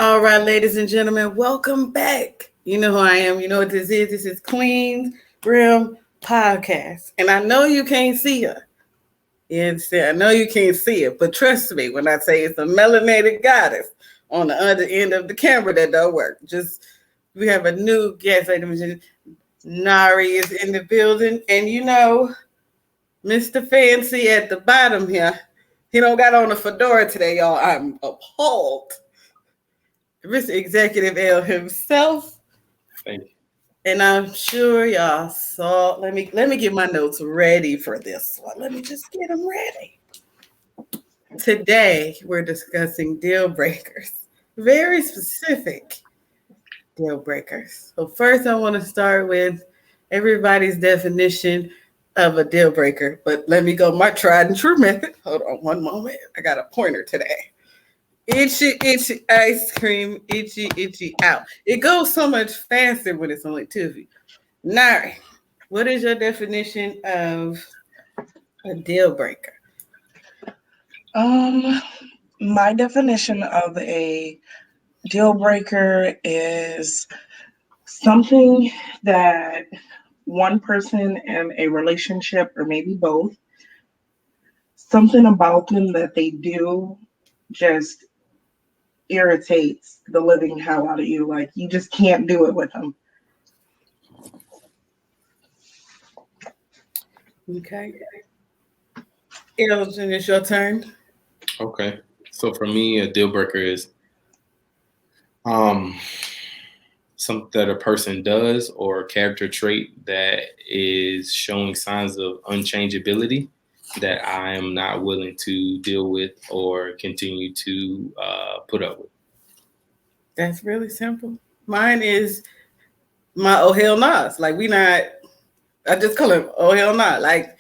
All right, ladies and gentlemen, welcome back. You know who I am. You know what this is. This is Queen's Realm Podcast. And I know you can't see her. I know you can't see it, but trust me when I say it's a melanated goddess on the other end of the camera that don't work. We have a new guest, ladies and gentlemen. Nari is in the building. And Mr. Fancy at the bottom here, he don't got on a fedora today, y'all. I'm appalled. Mr. Executive L himself. Thank you. And I'm sure y'all saw. Let me get my notes ready for this one. Let me just get them ready. Today we're discussing deal breakers. Very specific deal breakers. So first I want to start with everybody's definition of a deal breaker. But let me go my tried and true method. Hold on one moment. I got a pointer today. Itchy, itchy ice cream, itchy, itchy out. It goes so much faster when it's only two of you. Nari, what is your definition of a deal breaker? My definition of a deal breaker is something that one person in a relationship, or maybe both, something about them that they do just irritates the living hell out of you. Like you just can't do it with them. Okay. Elgin, it's your turn. Okay. So for me, a deal breaker is something that a person does or a character trait that is showing signs of unchangeability that I am not willing to deal with or continue to put up with. That's really simple. Mine is my oh hell no's. Like I just call him oh hell nah. Like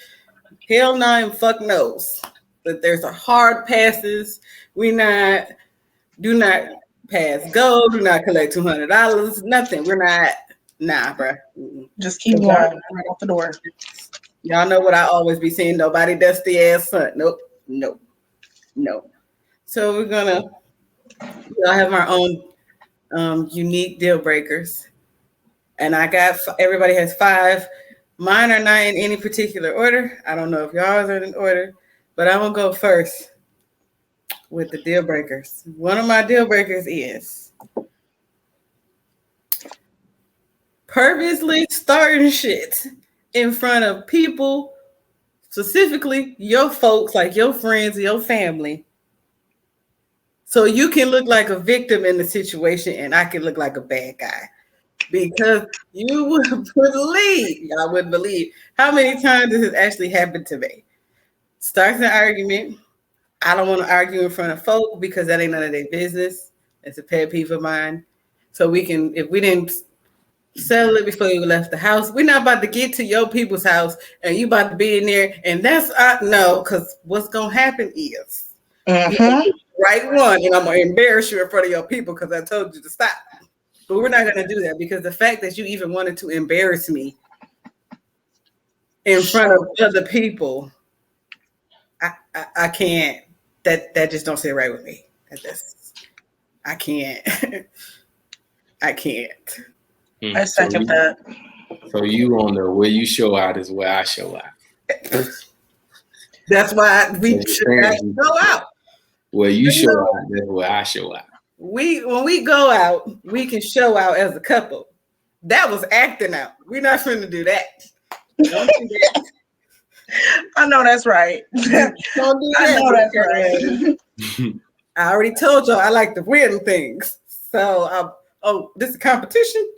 hell no and fuck no's. That there's a hard passes. Do not pass go, do not collect $200, nothing. We're not, nah, bro. Just keep going right off the door. Y'all know what I always be saying, nobody dusty ass son. Nope. So we'll have our own unique deal breakers. And everybody has 5. Mine are not in any particular order. I don't know if y'all's are in order, but I'm gonna go first with the deal breakers. One of my deal breakers is purposely starting shit in front of people, specifically your folks, like your friends, your family, so you can look like a victim in the situation and I can look like a bad guy. Because y'all wouldn't believe how many times this has actually happened to me. Starts an argument. I don't want to argue in front of folk because that ain't none of their business. It's a pet peeve of mine. So if we didn't settle it before you left the house, we're not about to get to your people's house and you about to be in there. And that's no, because what's gonna happen is right one, and I'm gonna embarrass you in front of your people because I told you to stop. But we're not gonna do that because the fact that you even wanted to embarrass me in front of other people, I can't. That just don't sit right with me. I can't. I can't. I second that. So you on the where you show out is where I show out. That's why we should not go out. Where you show out, that's where I show out. When we go out, we can show out as a couple. That was acting out. We're not finna do that. Don't do that. I know that's right. Don't do that. I know that's right. I already told y'all I like to win things. So, this is a competition?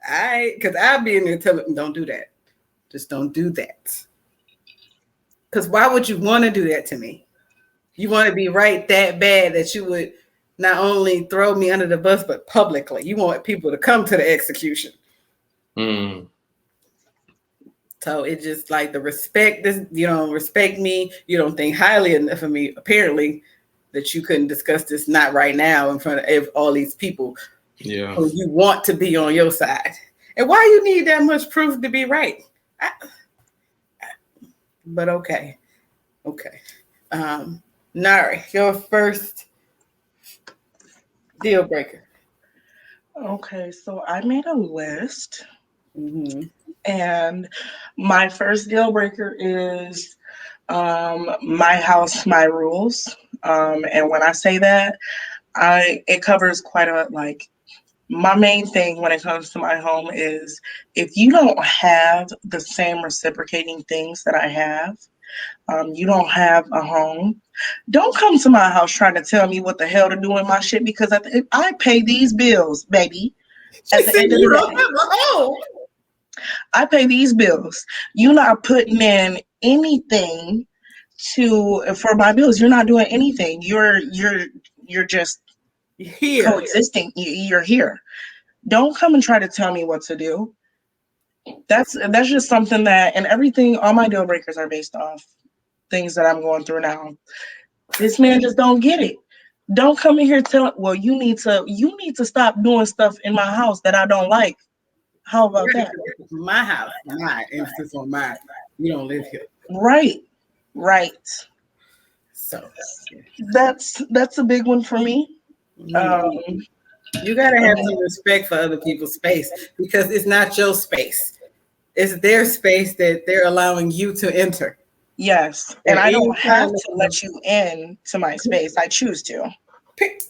Because I'll be in there telling them, don't do that. Just don't do that. Because why would you want to do that to me? You want to be right that bad that you would not only throw me under the bus, but publicly. You want people to come to the execution. So it's just like the respect. You don't respect me. You don't think highly enough of me, apparently, that you couldn't discuss this not right now in front of all these people who you want to be on your side. And why you need that much proof to be right? But okay. Nari, your first Deal breaker. Okay, so I made a list, Mm-hmm. and my first deal breaker is my house, my rules. And when I say that, I it covers quite a like my main thing when it comes to my home is if you don't have the same reciprocating things that I have, you don't have a home. Don't come to my house trying to tell me what the hell to do in my shit because I pay these bills, baby. She At the said end of you the don't day, have a home. I pay these bills. You're not putting in anything to for my bills. You're not doing anything. You're just Here. coexisting. You're here. Don't come and try to tell me what to do. That's just something that and everything. All my deal breakers are based off things that I'm going through now. This man just don't get it. Don't come in here telling. Well, you need to stop doing stuff in my house that I don't like. How about Right. that? My house. My emphasis on mine. You don't live here. Right, right. So That's a big one for me. mhm. Um, You gotta and have then, some respect for other people's space because it's not your space. It's their space that they're allowing you to enter. yes, and And I don't have anytime, to let you in to my space. I choose to.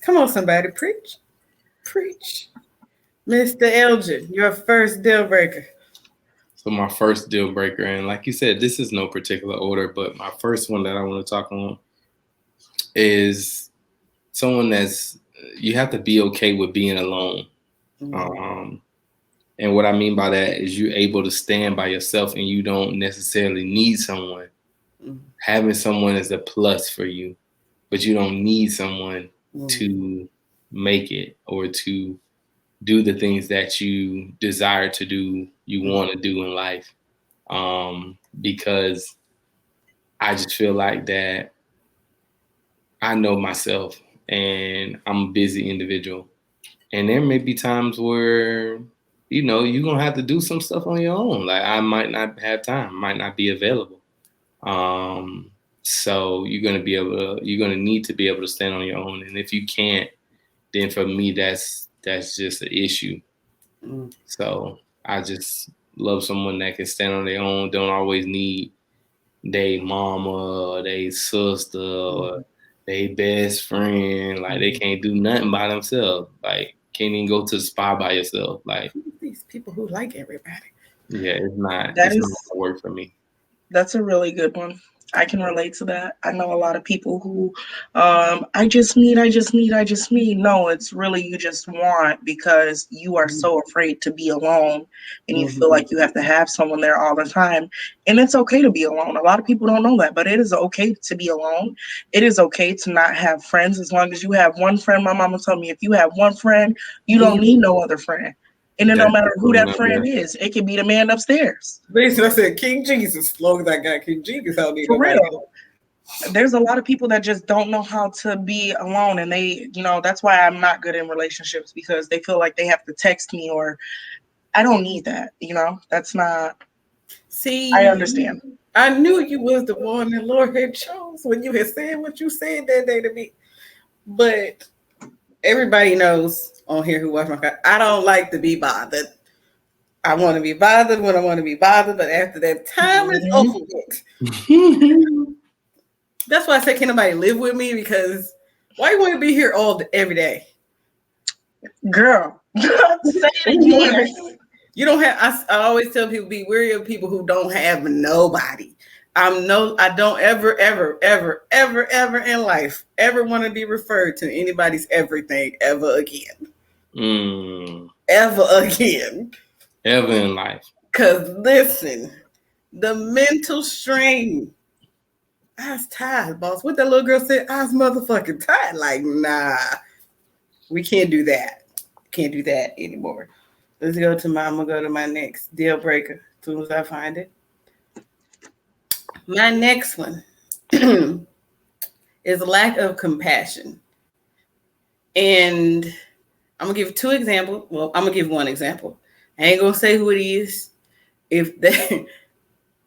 come on, somebody, preach, preach. Mr. Elgin, your first deal breaker. So my first deal breaker, and like you said, this is no particular order, but my first one that I want to talk on is someone that's you have to be okay with being alone. Um, and what I mean by that is you're able to stand by yourself and you don't necessarily need someone. Having someone is a plus for you, but you don't need someone to make it or to do the things that you desire to do, you want to do in life. Because I just feel like that I know myself and I'm a busy individual. And there may be times where, you're going to have to do some stuff on your own. Like I might not have time, might not be available. So you're going to need to be able to stand on your own. And if you can't, then for me, that's just an issue. So I just love someone that can stand on their own, don't always need they mama or they sister or they best friend. Like they can't do nothing by themselves. Like can't even go to the spa by yourself. Like These people who like everybody. yeah, That it's not is gonna work for me. That's a really good one. I can relate to that. I know a lot of people who, I just need, I just need, I just need. No, it's really you just want because you are so afraid to be alone and you feel like you have to have someone there all the time. And it's okay to be alone. A lot of people don't know that, but it is okay to be alone. It is okay to not have friends as long as you have one friend. My mama told me if you have one friend, you don't need no other friend. And it don't That's matter who that up friend there. is. It could be the man upstairs. Basically, I said King Jesus. As long as I got King Jesus, I don't need For nobody else. real. There's a lot of people that just don't know how to be alone and that's why I'm not good in relationships because they feel like they have to text me or I don't need that, that's not. See, I understand. I knew you was the one that Lord had chose when you had said what you said that day to me. But everybody knows on here who watch my car, I don't like to be bothered. I want to be bothered when I want to be bothered, but after that time is over with. That's why I say, can nobody live with me? Because why you want to be here every day? Girl, say it again. You don't have. I always tell people be wary of people who don't have nobody. I don't ever in life ever want to be referred to anybody's everything ever again. Ever again. Ever in life. Cause listen, the mental strain. I was tired, boss. What that little girl said, I was motherfucking tired. Like, nah, we can't do that. Can't do that anymore. I'm gonna go to my next deal breaker as soon as I find it. My next one is lack of compassion. And I'm gonna give two examples. Well, I'm gonna give one example. I ain't gonna say who it is. If they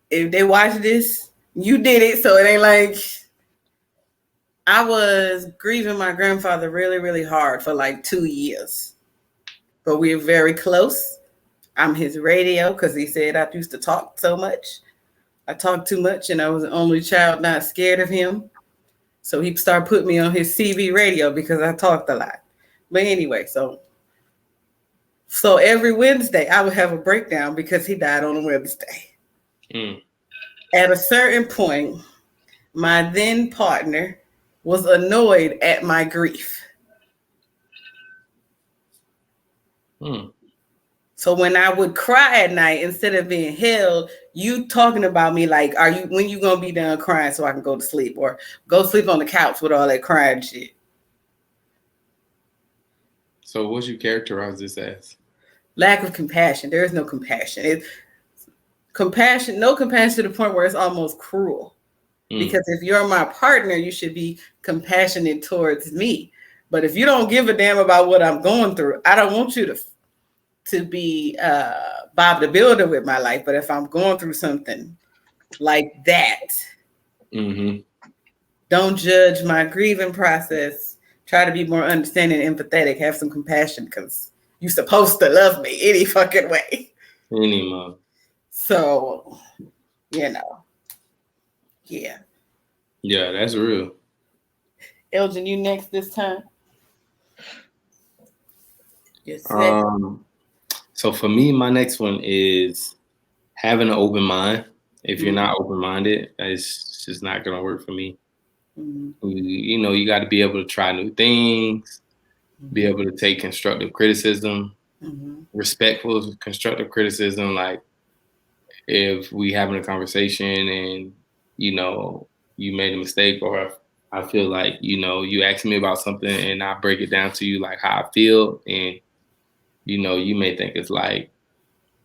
if they watch this, you did it, so it ain't like I was grieving my grandfather really, really hard for like 2 years. But we were very close. I'm his radio because he said I used to talk so much. I talked too much and I was the only child not scared of him. So he started putting me on his CB radio because I talked a lot. But anyway, so every Wednesday I would have a breakdown because he died on a Wednesday. Mm. At a certain point, my then partner was annoyed at my grief. Mm. So when I would cry at night, instead of being held, you talking about me like, when you gonna be done crying so I can go to sleep, or go sleep on the couch with all that crying shit? So what you characterize this as? Lack of compassion. There is no compassion. It's compassion, no compassion to the point where it's almost cruel. Because if you're my partner, you should be compassionate towards me. But if you don't give a damn about what I'm going through, I don't want you to be Bob the Builder with my life. But if I'm going through something like that, don't judge my grieving process. Try to be more understanding and empathetic. Have some compassion because you're supposed to love me any fucking way. Any mom. So, yeah. Yeah, that's real. Elgin, you next this time? Yes. So for me, my next one is having an open mind. If you're not open-minded, it's just not gonna work for me. You got to be able to try new things, be able to take constructive criticism, respectful constructive criticism. Like if we having a conversation and you made a mistake, or I feel like you ask me about something and I break it down to you like how I feel, and you may think it's like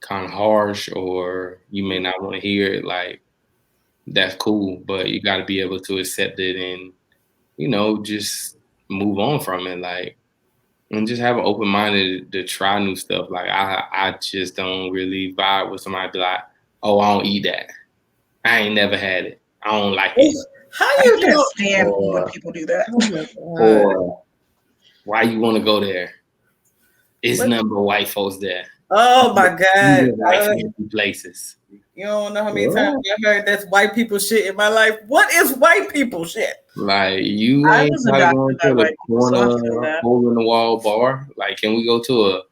kind of harsh, or you may not want to hear it. Like that's cool, but you got to be able to accept it and just move on from it, like, and just have an open mind to try new stuff. Like I just don't really vibe with somebody be like, oh, I don't eat that. I ain't never had it. I don't like it. How you can't stand when people do that? Or why you want to go there? It's nothing but white folks there. Oh my God! Like fancy places. You don't know how many times I heard that's white people shit in my life. What is white people shit? Like you ain't going to the corner hole in the wall bar. Like, can we go to a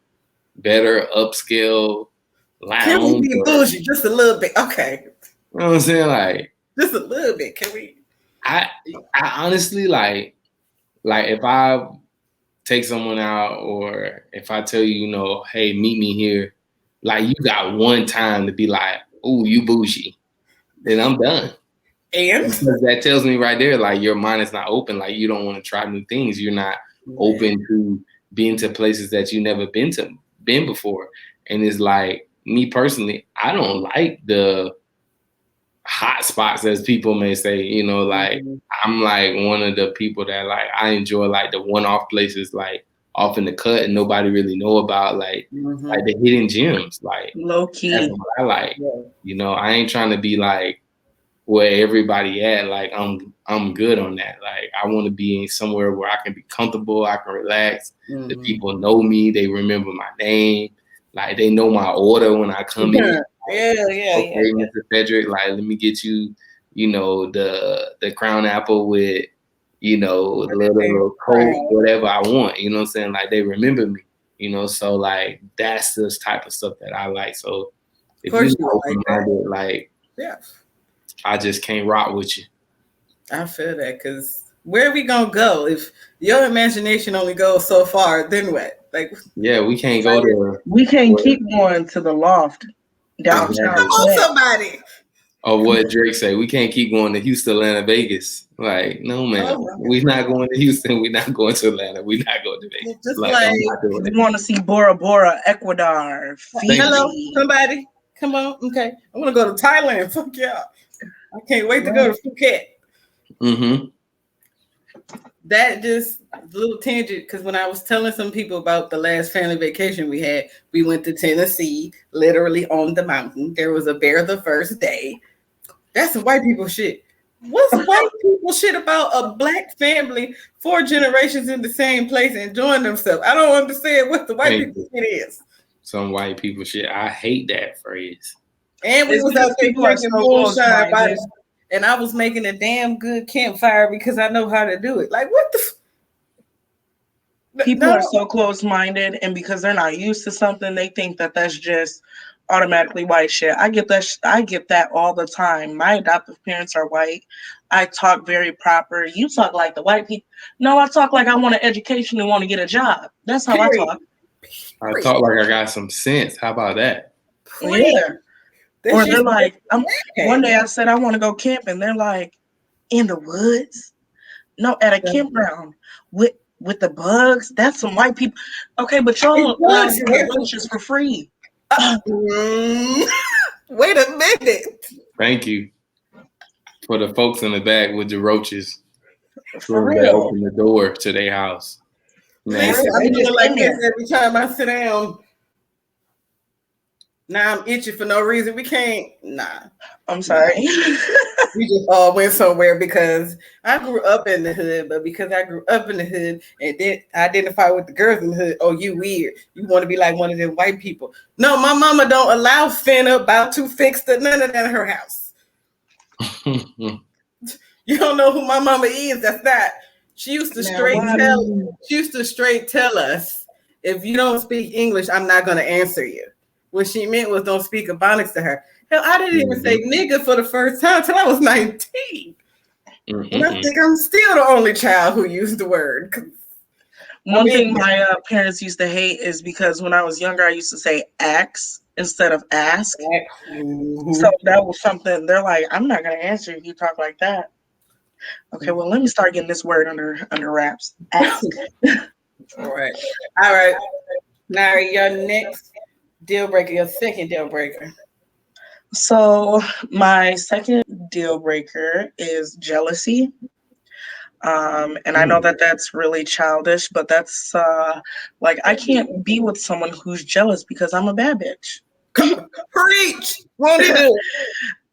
better upscale lounge? Can we be bougie just a little bit? Okay. You know what I'm saying? Like just a little bit. Can we? I honestly like if I take someone out, or if I tell you, hey, meet me here, like you got one time to be like, ooh, you bougie, then I'm done. And because that tells me right there, like your mind is not open. Like you don't want to try new things. You're not open to being to places that you never been before. And it's like, me personally, I don't like the hot spots, as people may say, like I'm like one of the people that like I enjoy like the one-off places, like off in the cut and nobody really know about, like like the hidden gems, like low key. That's what I like. I ain't trying to be like where everybody at. Like I'm good on that. Like I want to be in somewhere where I can be comfortable, I can relax. The people know me, they remember my name, like they know my order when I come in. Okay, Mr. Frederick, like let me get you, the crown apple with, little coat, whatever I want. You know what I'm saying? Like they remember me. So like that's this type of stuff that I like. So if you're open-minded, like I just can't rock with you. I feel that, because where are we gonna go if your imagination only goes so far? Then what? Like, yeah, we can't go to. We can't keep going to the loft downtown. Come on, somebody. Or what Drake say? We can't keep going to Houston, Atlanta, Vegas. Like, no, man, we're not going to Houston. We're not going to Atlanta. We're not going to Vegas. Just we want to see Bora Bora, Ecuador, Fiji. Hello, somebody. Come on. Okay, I want to go to Thailand. Fuck y'all. I can't wait to go to Phuket. That just a little tangent, because when I was telling some people about the last family vacation we had, we went to Tennessee, literally on the mountain. There was a bear the first day. That's some white people shit. What's white people shit about a black family 4 generations in the same place enjoying themselves? I don't understand what the white people shit is. Some white people shit. I hate that phrase. And we It's was out because there people are drinking so moonshine by close-minded. the, and I was making a damn good campfire because I know how to do it. Like what the People no. are so close-minded, and because they're not used to something, they think that that's just automatically white shit. I get that. I get that all the time. My adoptive parents are white. I talk very proper. You talk like the white people. No, I talk like I want an education and want to get a job. That's how I Period. talk. I talk like I got some sense. How about that? Yeah. Or they're like, okay. One day I said I want to go camping. They're like, in the woods? No, at a campground with the bugs. That's some white people. Okay, but y'all around here get roaches for free. Wait a minute. Thank you for the folks in the back with the roaches. For That real. open the door to their house. Man, Listen, They I'm just doing like in this there. every time I sit down. Now I'm itchy for no reason. We can't. Nah. I'm sorry. We just all went somewhere because I grew up in the hood, but because I grew up in the hood and then identify with the girls in the hood, oh, you weird. You want to be like one of them white people. No, my mama don't allow finna about to fix the none of that in her house. You don't know who my mama is. That's that. She used to straight tell us, if you don't speak English, I'm not gonna answer you. What she meant was don't speak Ebonics to her. Hell, I didn't even say nigga for the first time till I was 19. And I think I'm still the only child who used the word. One thing my parents used to hate is because when I was younger, I used to say ax instead of ask. So that was something they're like, I'm not gonna answer if you talk like that. Okay, well, let me start getting this word under wraps. Ask. All right. Nari, your next deal breaker, your second deal breaker. So my second deal breaker is jealousy. And I know that that's really childish, but that's like I can't be with someone who's jealous because I'm a bad bitch. Preach. Won't he do?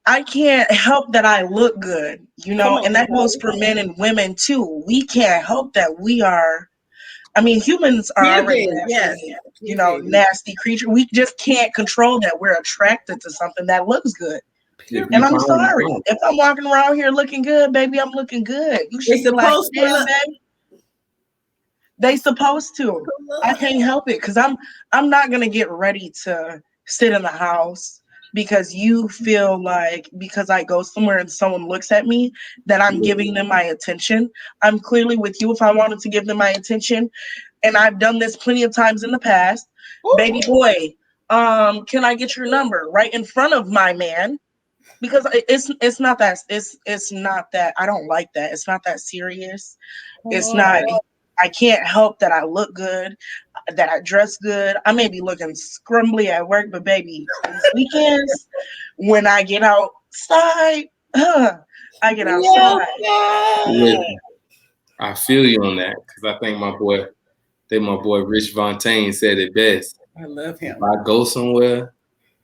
I can't help that I look good, and that goes for men and women too. We can't help that we are. I mean, humans are already nasty, nasty creature. We just can't control that. We're attracted to something that looks good. And I'm sorry. If I'm walking around here looking good, baby, I'm looking good. You should be like, damn, baby. They supposed to. I can't help it because I'm not gonna get ready to sit in the house because you feel like because I go somewhere and someone looks at me that I'm giving them my attention. I'm clearly with you if I wanted to give them my attention, and I've done this plenty of times in the past. Ooh. Baby boy, can I get your number right in front of my man? Because it's not that it's not that I don't like that. It's not that serious. It's not. I can't help that I look good, that I dress good. I may be looking scrumbly at work, but baby, weekends when I get outside, I get outside. Listen, I feel you on that because I think my boy Rich Fontaine said it best. I love him. If I go somewhere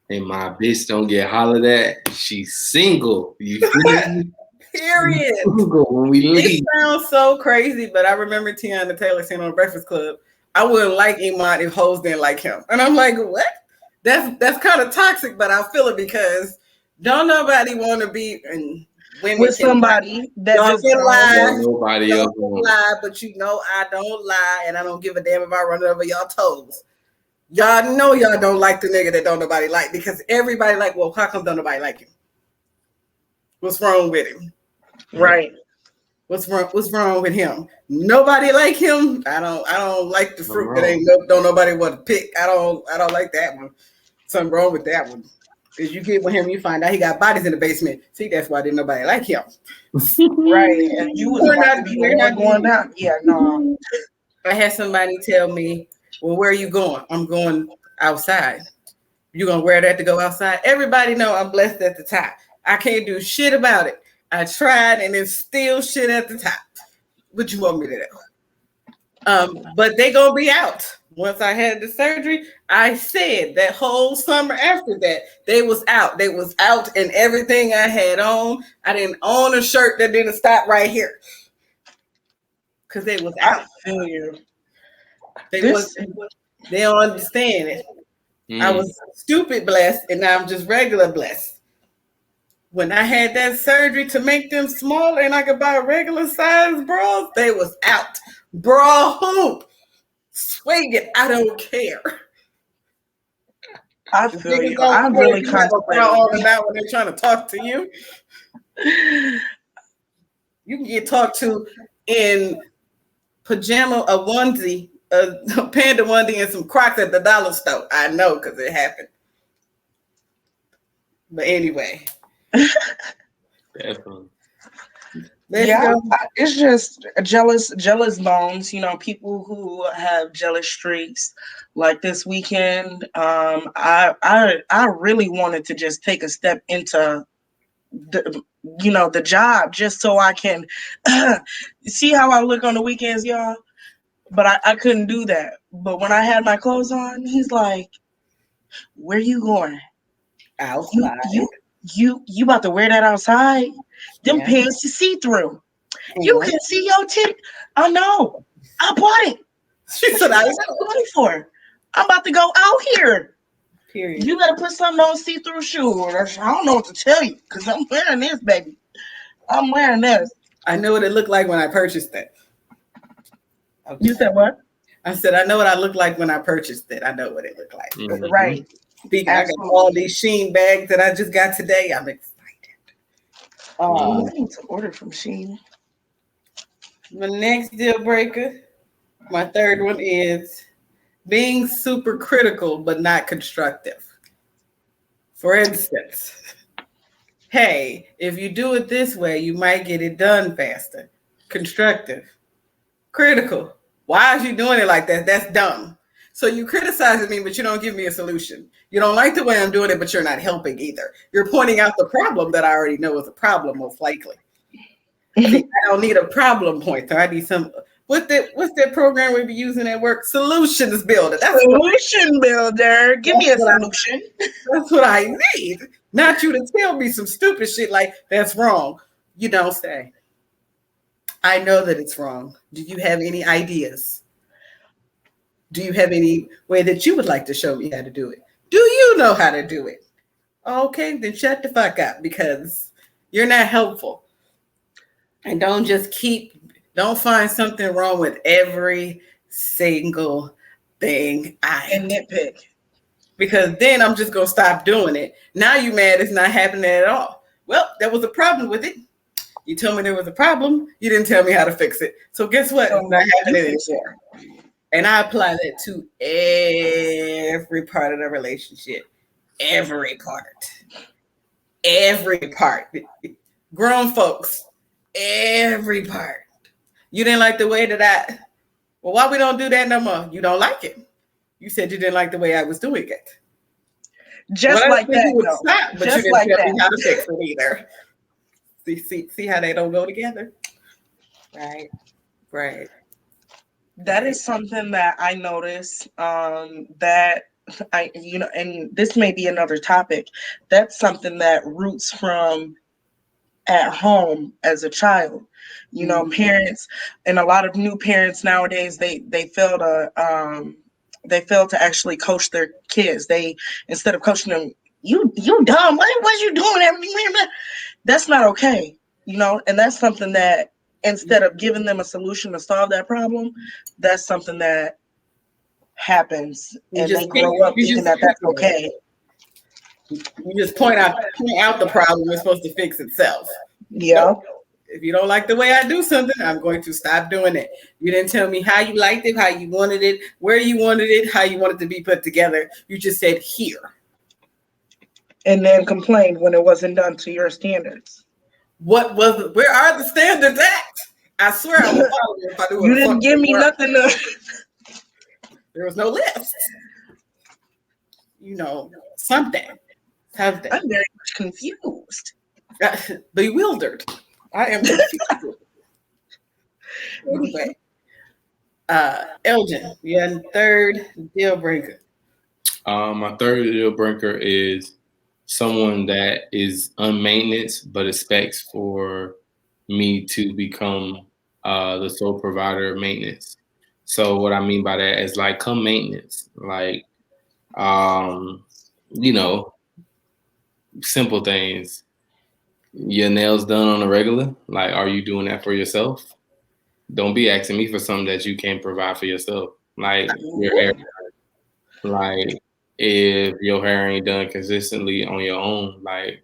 and my bitch don't get hollered at, she's single. You feel me? Period. When we leave. It sounds so crazy, but I remember Tiana Taylor saying on Breakfast Club, I wouldn't like Iman if hoes didn't like him. And I'm like, what? That's kind of toxic, but I feel it because don't nobody want to be with somebody that just lie, but you know I don't lie, and I don't give a damn if I run over y'all toes. Y'all know y'all don't like the nigga that don't nobody like because everybody like, well, how come don't nobody like him? What's wrong with him? Right. What's wrong with him? Nobody like him. I don't like the fruit that don't nobody want to pick. I don't like that one. Something wrong with that one. Because you get with him, you find out he got bodies in the basement. See, that's why didn't nobody like him. Right. And you was not going down. Yeah, no. I had somebody tell me, well, where are you going? I'm going outside. You gonna wear that to go outside? Everybody know I'm blessed at the top. I can't do shit about it. I tried and it's still shit at the top. What you want me to do? But they gonna be out Once I had the surgery, I said that whole summer after that, they was out. They was out in everything I had on. I didn't own a shirt that didn't stop right here. Because they was I out. feel you. They This, they don't understand it. I Mm. was stupid blessed and now I'm just regular blessed. When I had that surgery to make them smaller and I could buy regular size bras, they was out. Bra hoop. Swing it. I don't care. I The feel niggas you. don't I'm care if really you have a bra contemplating. on or not when they're trying to talk to you. You can get talked to in pajama, a onesie, a panda onesie, and some Crocs at the dollar store. I know because it happened. But anyway, Definitely. let's Yeah, go. it's just jealous bones. You know, people who have jealous streaks. Like this weekend, I really wanted to just take a step into the the job just so I can see how I look on the weekends, y'all. But I couldn't do that. But when I had my clothes on, he's like, "Where you going? You Outside. you you about to wear that outside? Them Yeah. pants is see through. You And can see your tit. I know. I bought it. she What said, you I think know. I'm going for? I'm about to go out here. Period. You better put something on see-through shoes. I don't know what to tell you because I'm wearing this, baby. I'm wearing this. I know what it looked like when I purchased it. You Okay. said what? I said, I know what I looked like when I purchased it. I know what it looked like. Mhm. Right. Speaking, I got all Absolutely. these Sheen bags that I just got today. I'm excited. Ooh, Mm. I need to order from Shein. The next deal breaker, my third one is being super critical but not constructive. For instance, hey, if you do it this way, you might get it done faster. Constructive. Critical. Why is you doing it like that? That's dumb. So you criticizing me, but you don't give me a solution. You don't like the way I'm doing it, but you're not helping either. You're pointing out the problem that I already know is a problem, most likely. See, I don't need a problem pointer. I need some. What's that program we be using at work? Solutions builder. Solution builder. Give me That's a what I solution. that's what I need. Not you to tell me some stupid shit like that's wrong. You don't say. I know that it's wrong. Do you have any ideas? Do you have any way that you would like to show me how to do it? Do you know how to do it? Okay, then shut the fuck up because you're not helpful. And don't find something wrong with every single thing I And do. nitpick. Because then I'm just gonna stop doing it. Now you mad it's not happening at all. Well, there was a problem with it. You told me there was a problem. You didn't tell me how to fix it. So guess what? It's not So you happening fix it. anymore. And I apply that to every part of the relationship. Every part. Every part. Grown folks. Every part. You didn't like the way that well, why we don't do that no more? You don't like it. You said you didn't like the way I was doing it. Well, Just I like think that, you would though. stop, but you Just didn't like tell that. me how to fix it either. See how they don't go together? Right. Right. That Right. is something that I notice that and this may be another topic. That's something that roots from at home as a child. Mhm. Parents and a lot of new parents nowadays they fail to actually coach their kids. They instead of coaching them, you dumb. What you doing? That's not okay. And that's something that instead of giving them a solution to solve that problem, that's something that happens You and they just pick. grow up You thinking just that pick that's it. okay. You just point out the problem. It's supposed to fix itself. Yeah. Nope. If you don't like the way I do something, I'm going to stop doing it. You didn't tell me how you liked it, how you wanted it, where you wanted it, how you wanted to be put together. You just said here. And then complained when it wasn't done to your standards. Where are the standards at? I swear I will follow you if I do what You the fuck didn't give me were. nothing to. There was no list. Something. Something. I'm very much confused. Bewildered. I am confused. Anyway, Elgin, your third deal breaker. My third deal breaker is someone that is unmaintenance but expects for me to become the sole provider of maintenance. So what I mean by that is like come maintenance, like um, you know, simple things. Your nails done on a regular. Like, are you doing that for yourself? Don't be asking me for something that you can't provide for yourself. Like your hair. Like if your hair ain't done consistently on your own, like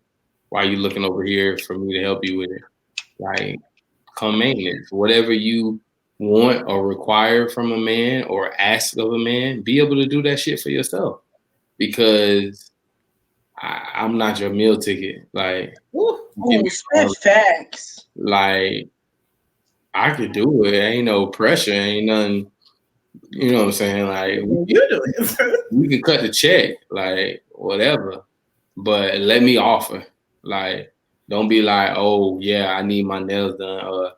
why are you looking over here for me to help you with it? Like come maintenance. Whatever you want or require from a man or ask of a man, be able to do that shit for yourself. Because I'm not your meal ticket. Like give me spit facts. like I could do it. Ain't no pressure. Ain't nothing. You know what I'm saying? Like You do it. we can cut the check. Like whatever. But let me offer. Like don't be like, oh yeah, I need my nails done. Or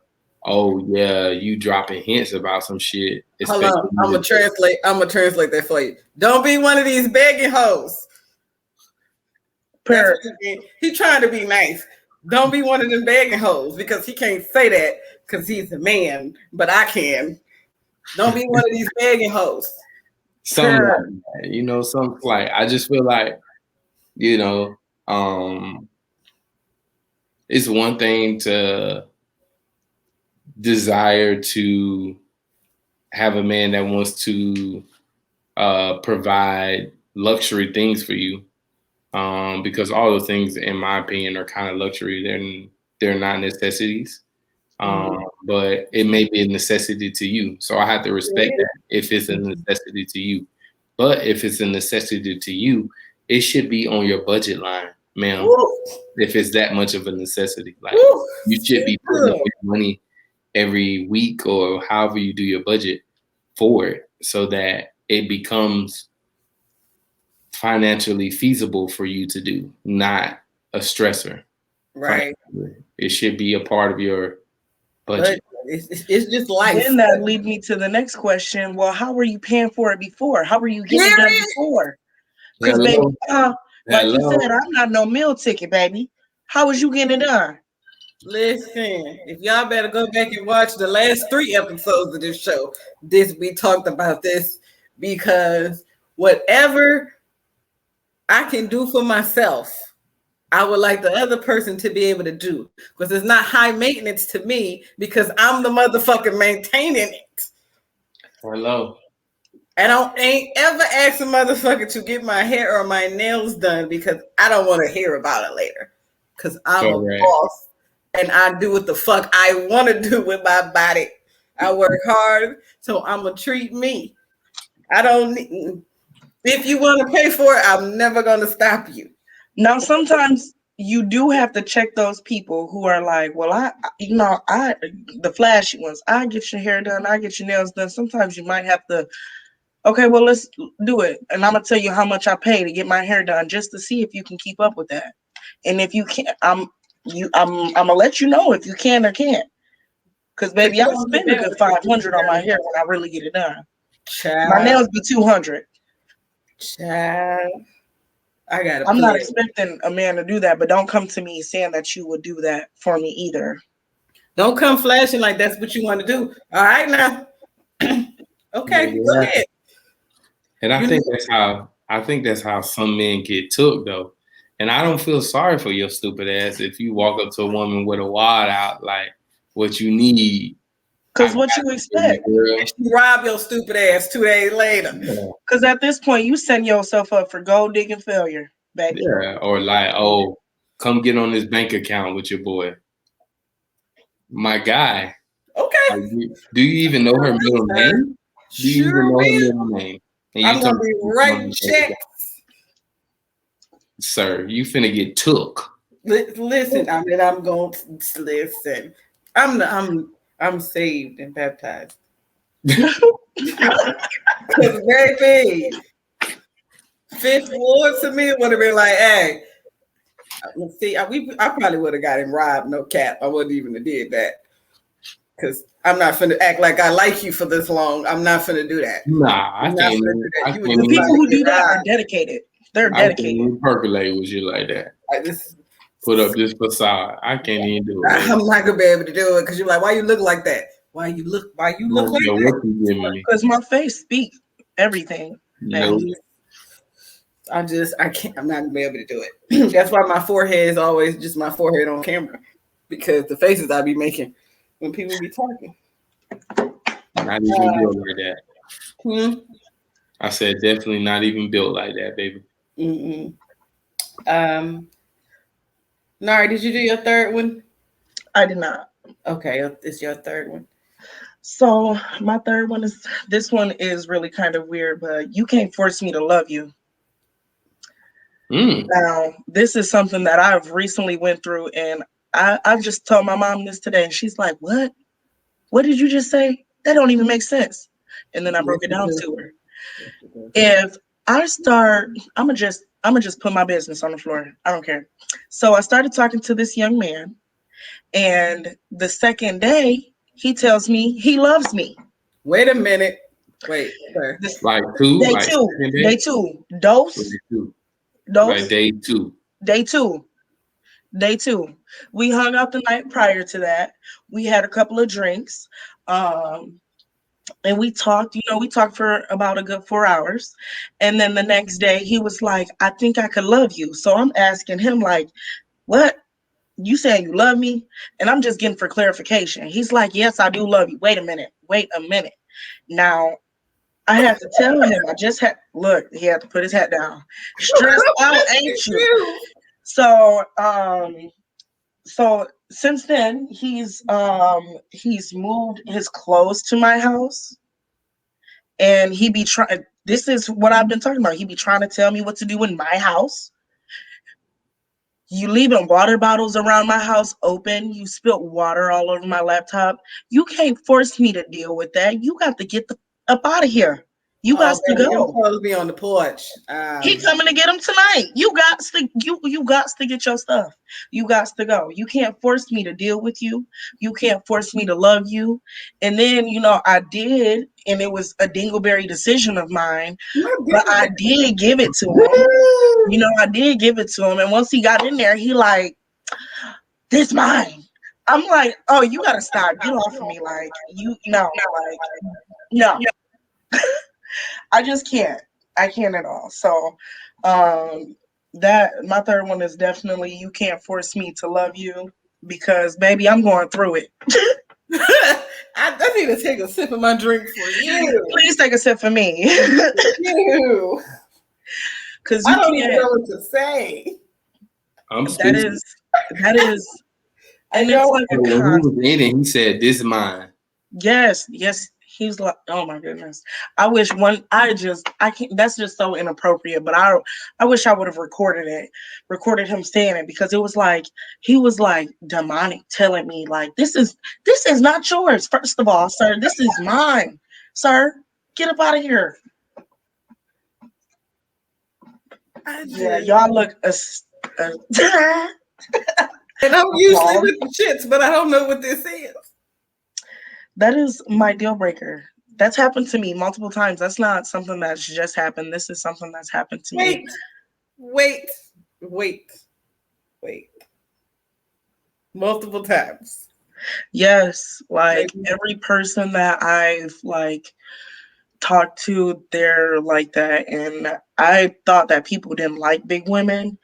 oh yeah, you dropping hints about some shit. Hold on, I'm gonna translate. I'm gonna translate that for you. Don't be one of these begging hoes. He trying to be nice. Don't be one of them begging hoes because he can't say that because he's a man, but I can. Don't be one of these begging hoes. Something like that, you know, something like I just feel like, you know, it's one thing to desire to have a man that wants to provide luxury things for you. Because all those things, in my opinion, are kind of luxury. They're not necessities. But it may be a necessity to you. So I have to respect that if it's a necessity to you. But if it's a necessity to you, it should be on your budget line, ma'am. If it's that much of a necessity, like you should be putting up your money every week or however you do your budget for it so that it becomes financially feasible for you to do, not a stressor. Right. It should be a part of your budget. It's just life. Then that leads me to the next question. Well, how were you paying for it before? How were you getting it done before? Because baby, like you said, I'm not no meal ticket, baby. How was you getting it done? Listen, if y'all better go back and watch the last 3 episodes of this show, we talked about this because whatever I can do for myself, I would like the other person to be able to do because it's not high maintenance to me because I'm the motherfucker maintaining it. Hello. And I ain't ever asked a motherfucker to get my hair or my nails done because I don't want to hear about it later. Because I'm a boss and I do what the fuck I want to do with my body. I work hard, so I'm going to treat me. I don't need, if you want to pay for it, I'm never going to stop you. Now, sometimes you do have to check those people who are like, well, the flashy ones, I get your hair done, I get your nails done. Sometimes you might have to, okay, well, let's do it. And I'm going to tell you how much I pay to get my hair done just to see if you can keep up with that. And if you can't, I'm going to let you know if you can or can't. Because, baby, I spend a good $500 on my hair when I really get it done. Child. My nails be $200. Child. I'm not expecting a man to do that, but don't come to me saying that you would do that for me either. Don't come flashing like that's what you want to do. All right, now. Okay, go ahead. And I think that's how some men get took though. And I don't feel sorry for your stupid ass if you walk up to a woman with a wad out like what you need. Because what you expect? And she rob your stupid ass 2 days later. Because at this point, you setting yourself up for gold digging failure, baby. Yeah, or like, oh, come get on this bank account with your boy. My guy. Okay. Like, do you even know her middle name? Do you even know her middle name? I'm gonna be writing checks. Sir, you finna get took. Listen, I mean, I'm going to listen. I'm saved and baptized. Because baby, Fifth Ward to me would have been like, hey, see, I probably would have got him robbed, no cap. I wouldn't even have did that. Because I'm not finna act like I like you for this long. I'm not finna do that. Nah, I'm not finna do that. You were The just people trying who to do get that are out. dedicated. They're I can't dedicated. even percolate with you like that. Like this. Put up this facade. I can't even do it. I'm not gonna be able to do it because you're like, why you look like that? Why you look I like don't care that? what you giving me. Because my face speaks everything. No. I can't. I'm not gonna be able to do it. That's why my forehead is always just my forehead on camera, because the faces I be making when people be talking. Not even built like that. Hmm? I said definitely not even built like that, baby. Mm-mm. Nari, did you do your third one? I did not. Okay, it's your third one. So my third one is, this one is really kind of weird, but you can't force me to love you. Now, this is something that I've recently went through, and I just told my mom this today, and she's like, "What? What did you just say? That don't even make sense." And then I broke it down to her. If I start, I'm gonna just put my business on the floor. I don't care. So I started talking to this young man, and the second day he tells me he loves me. Wait a minute. Wait, sir. Like two, Day like two, second day day, two, dose, like two, dose, like day two. day two, day two. We hung out the night prior to that. We had a couple of drinks. Um, and we talked, we talked for about a good 4 hours. And then the next day he was like, I think I could love you. So I'm asking him, like, what? You saying you love me? And I'm just getting for clarification. He's like, yes, I do love you. Wait a minute. Wait a minute. Now, I had to tell him, look, he had to put his hat down. Stressed out, ain't you? So, so since then he's moved his clothes to my house, and he be trying, this is what I've been talking about. He be trying to tell me what to do in my house. You leaving water bottles around my house open. You spilt water all over my laptop. You can't force me to deal with that. You got to get the up out of here. You got to Baby, I'm go. supposed to be on the porch. He coming to get him tonight. You got to get your stuff. You got to go. You can't force me to deal with you. You can't force me to love you. And then I did, and it was a dingleberry decision of mine, but I did give it to him. I did give it to him, and once he got in there, he like, this mine. I'm like, oh, you gotta stop. Get off of me, like no. I just can't. I can't at all. So that my third one is definitely, you can't force me to love you, because baby, I'm going through it. I need to take a sip of my drink for you. Please take a sip for me. You. Because I don't even know what to say. I'm that speechless. is and it's like a When he was in it, he said, "This is mine." yes. He's like, oh my goodness. I wish I can't, that's just so inappropriate, but I wish I would have recorded him saying it, because it was like, he was like demonic, telling me like, this is not yours. First of all, sir, this is mine. Sir, get up out of here. Yeah, y'all look and I'm usually with the shits, but I don't know what this is. That is my deal breaker. That's happened to me multiple times. That's not something that's just happened. This is something that's happened to me. Wait. Multiple times. Yes, like every person that I've like talked to, they're like that. And I thought that people didn't like big women,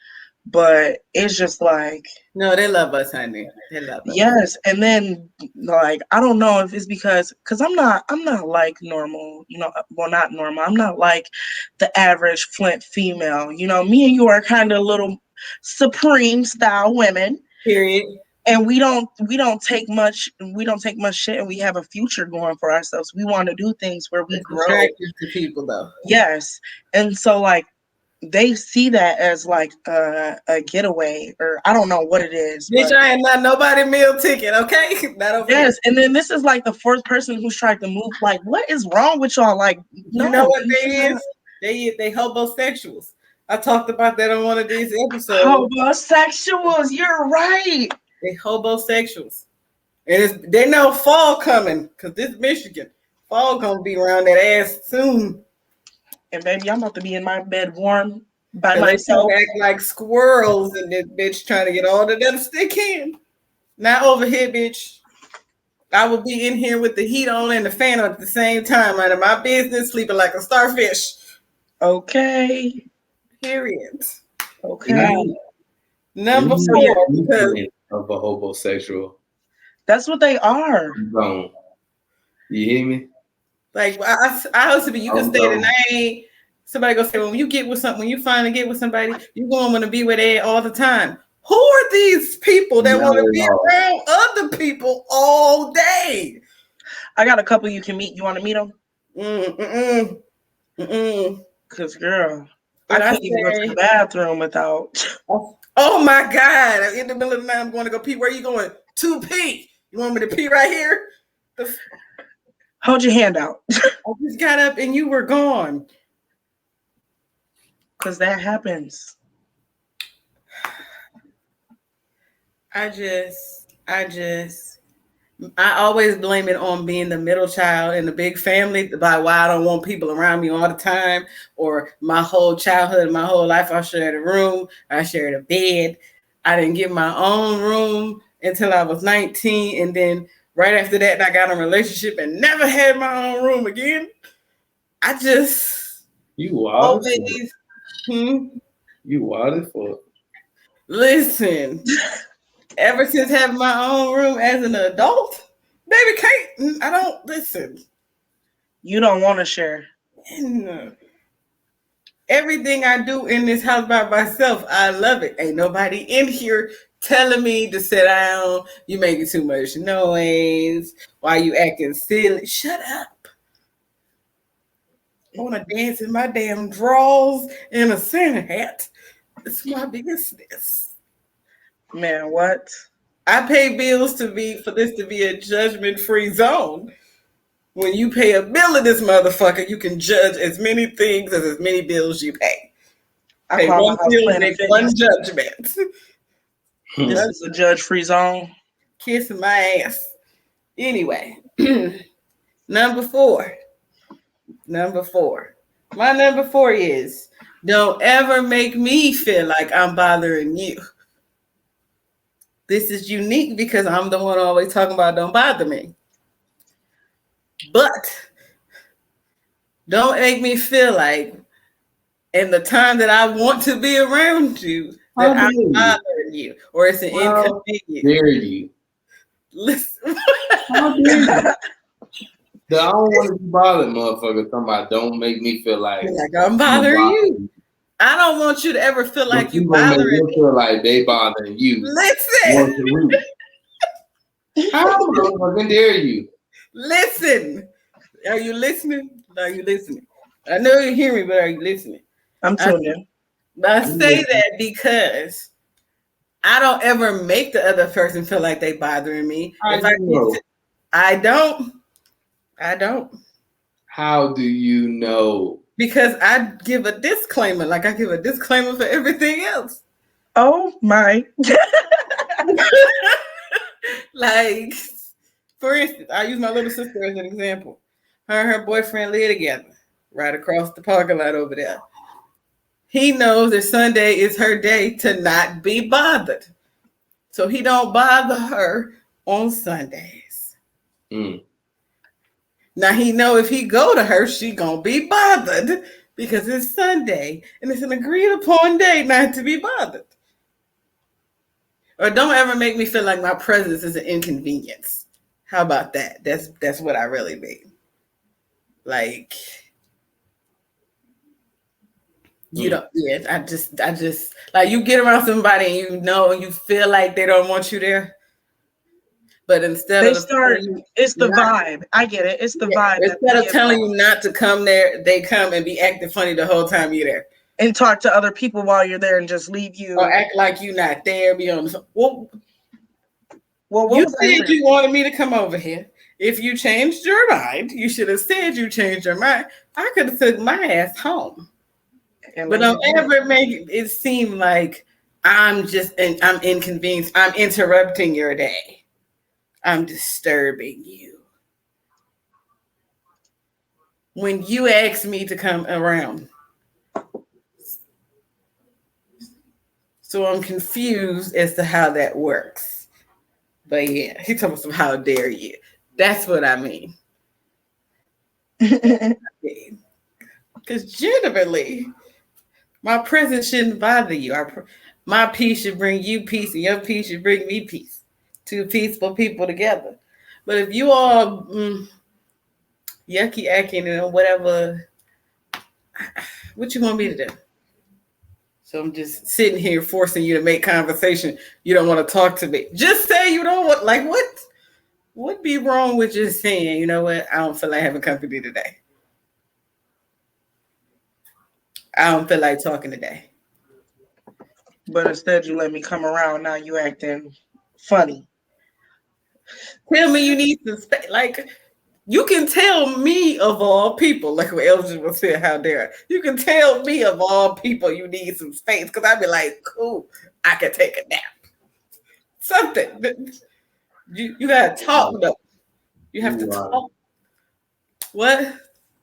but it's just like, no, they love us, honey. They love us. Yes, and then like, I don't know if it's because I'm not like normal, well, not normal. I'm not like the average Flint female. Me and you are kind of little supreme style women. Period. And we don't take much shit, and we have a future going for ourselves. We want to do things where we grow. Attractive to people though. Yes. And so like, they see that as like a getaway, or I don't know what it is. Bitch, I am not nobody meal ticket, okay? Not over Yes, here. and then this is like the fourth person who's tried to move. Like, what is wrong with y'all? Like, no, you know what they is? They homosexuals. I talked about that on one of these episodes. Homosexuals, you're right. They homosexuals. And they know fall coming because this Michigan fall gonna be around that ass soon. And baby, I'm about to be in my bed warm by And they come myself. back like squirrels and this bitch trying to get all the nuts they can. Not over here, bitch. I will be in here with the heat on and the fan on at the same time, minding my business, sleeping like a starfish. Okay. Period. Okay. Number So yeah, 4, because of a homosexual that's what they are. zone. You hear me? like I used to be, you can stay the night. Somebody gonna say, when you get with something, when you finally get with somebody, you gonna want to be with it all the time. Who are these people that want to be around other people all day? I got a couple you can meet. You want to meet them? Mm-mm. Cause girl, But I couldn't even go to the bathroom without. Oh my God! In the middle of the night, I'm going to go pee. Where are you going? To pee. You want me to pee right here? Hold your hand out. I just got up and you were gone. Cause that happens. I always blame it on being the middle child in the big family, by why I don't want people around me all the time, or my whole childhood, my whole life, I shared a room, I shared a bed. I didn't get my own room until I was 19, and then right after that, I got in a relationship and never had my own room again. I just always, You wild for listen. Ever since having my own room as an adult, baby, I don't listen. You don't want to share. Everything I do in this house by myself, I love it. Ain't nobody in here telling me to sit down. You making too much noise. Why you acting silly? Shut up. I want to dance in my damn drawers and a Santa hat. It's my business. Man, what? I pay bills for this to be a judgment-free zone. When you pay a bill of this motherfucker, you can judge as many things as many bills you pay. I call my house Planet Fitness. One judgment. This is a judge-free zone. Kissing my ass. Anyway, number 4. My number 4 is, don't ever make me feel like I'm bothering you. This is unique because I'm the one always talking about don't bother me. But don't make me feel like in the time that I want to be around you that I'm bothering you or it's an inconvenience. Dare you? Listen. How dare you? I don't want to be bothered, motherfucker. Somebody don't make me feel like I'm bothering you. I don't want you to ever feel like you bothering me. Feel like they bothering you. Listen. How motherfucking dare you? Listen. Are you listening? Are you listening? I know you hear me, but are you listening? I'm tuned in. I say that because I don't ever make the other person feel like they bothering me. I don't. How do you know? Because I give a disclaimer, like I give a disclaimer for everything else. Oh my. Like, for instance, I use my little sister as an example. Her and her boyfriend live together right across the parking lot over there. He knows that Sunday is her day to not be bothered. So he don't bother her on Sundays. Now he know if he go to her, she gonna be bothered because it's Sunday and it's an agreed upon day not to be bothered. Or don't ever make me feel like my presence is an inconvenience. How about that? That's what I really mean. Like, you don't. Yeah, I just like, you get around somebody and you know you feel like they don't want you there. But instead it's the vibe. I get it. It's the vibe. Instead of telling you not to come there, they come and be acting funny the whole time you're there. And talk to other people while you're there and just leave you. Or act like you're not there. Be on the phone. Well, you said you wanted me to come over here. If you changed your mind, you should have said you changed your mind. I could have took my ass home. But don't ever make it seem like I'm inconvenienced. I'm interrupting your day. I'm disturbing you. When you ask me to come around. So I'm confused as to how that works. But yeah, he told us how dare you. That's what I mean. Because generally, my presence shouldn't bother you. My peace should bring you peace, and your peace should bring me peace. Two peaceful people together. But if you all yucky acting and whatever, what you want me to do? So I'm just sitting here forcing you to make conversation. You don't want to talk to me. Just say you don't want. Like what? What be wrong with just saying, you know what? I don't feel like having company today. I don't feel like talking today. But instead, you let me come around. Now you acting funny. Tell me you need some space. Like you can tell me of all people, like what Elgin was saying, how dare you can tell me of all people you need some space because I'd be like, cool, I can take a nap. Something. You gotta talk though. You have to talk. What?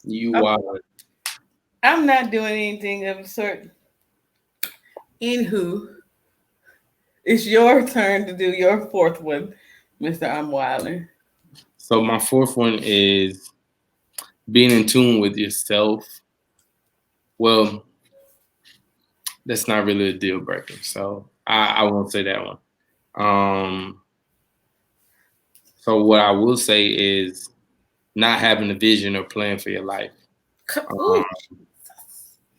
You are. I'm not doing anything of a sort. Anywho, it's your turn to do your fourth one, Mr. I'm Wildin'. So my fourth one is being in tune with yourself. Well, that's not really a deal breaker, so I won't say that one. So what I will say is not having a vision or plan for your life.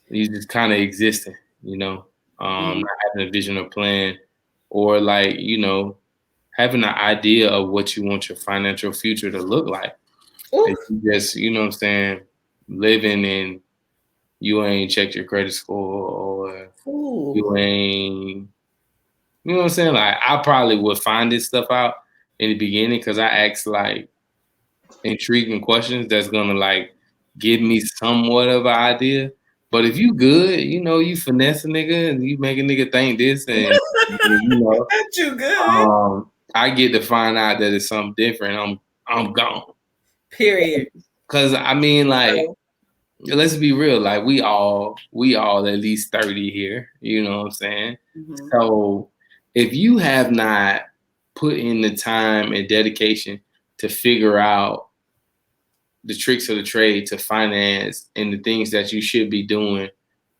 You just kind of existing, you know, not having a vision or plan, or like, you know, having an idea of what you want your financial future to look like. You just, you know what I'm saying, living and you ain't checked your credit score or you ain't, you know what I'm saying? Like, I probably would find this stuff out in the beginning because I asked like intriguing questions that's gonna like give me somewhat of an idea. But if you good, you know, you finesse a nigga and you make a nigga think this and you know, you good. I get to find out that it's something different. I'm gone. Period. Cause I mean, like, let's be real. Like we all at least 30 here. You know what I'm saying? Mm-hmm. So if you have not put in the time and dedication to figure out the tricks of the trade to finance and the things that you should be doing,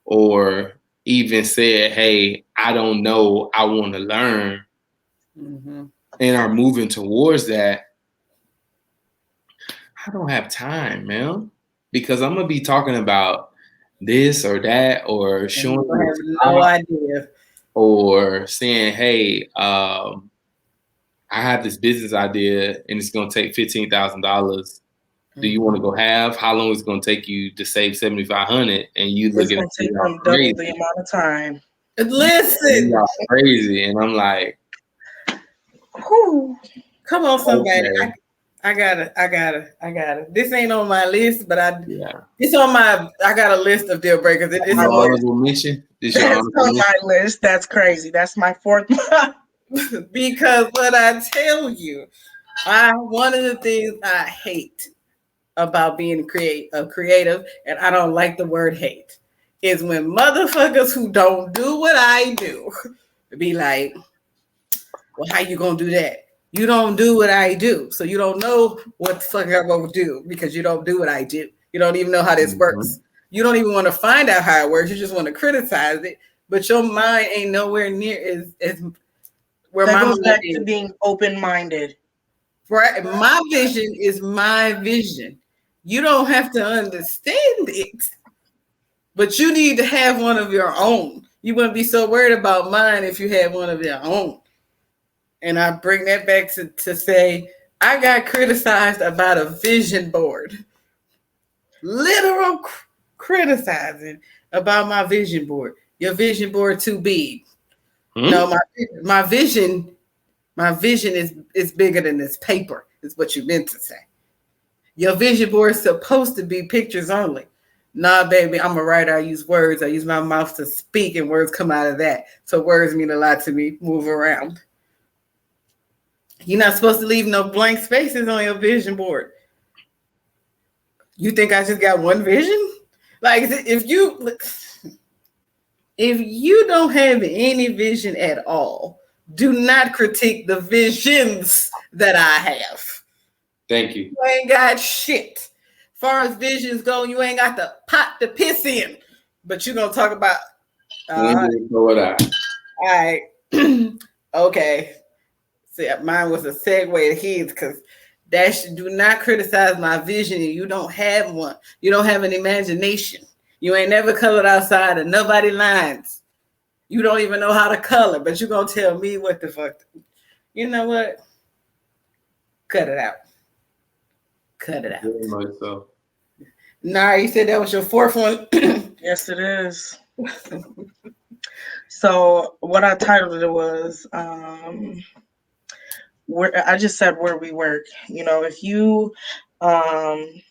or even said, hey, I don't know, I want to learn, and are moving towards that, I don't have time, man, because I'm going to be talking about this or that, or showing I have no idea, or saying, hey, I have this business idea and it's going to take $15,000. Do you want to go half? How long is it going to take you to save $7,500? And you look at it, take them double the amount of time. Listen, you are crazy, and I'm like, whew. Come on, somebody. Okay. I got it. This ain't on my list, but it's on my. I got a list of deal breakers. It's my honorable mention. It's on my list. That's crazy. That's my fourth one. Because what I tell you, one of the things I hate about being a creative, and I don't like the word hate, is when motherfuckers who don't do what I do be like, well, how you gonna do that? You don't do what I do, so you don't know what the fuck I'm gonna do because you don't do what I do. You don't even know how this works. You don't even want to find out how it works. You just want to criticize it, but your mind ain't nowhere near as where that my goes mind back is. To being open-minded. Right, my vision is my vision. You don't have to understand it, but you need to have one of your own. You wouldn't be so worried about mine if you had one of your own. And I bring that back to say, I got criticized about a vision board. Literal criticizing about my vision board. Your vision board too big. No, my vision is bigger than this paper, is what you meant to say. Your vision board is supposed to be pictures only. Nah, baby, I'm a writer. I use words. I use my mouth to speak, and words come out of that. So words mean a lot to me. Move around. You're not supposed to leave no blank spaces on your vision board. You think I just got one vision? Like if you don't have any vision at all, do not critique the visions that I have. Thank you. You ain't got shit. Far as visions go, you ain't got the pot to piss in. But you gonna talk about When all did it go out? right. Okay. See, mine was a segue to his because do not criticize my vision. You don't have one. You don't have an imagination. You ain't never colored outside of nobody lines. You don't even know how to color, but you gonna tell me what the fuck. You know what? Cut it out. Cut it out. Very much so. Nari, you said that was your fourth one. Yes, it is. So what I titled it was where I just said where we work. If you that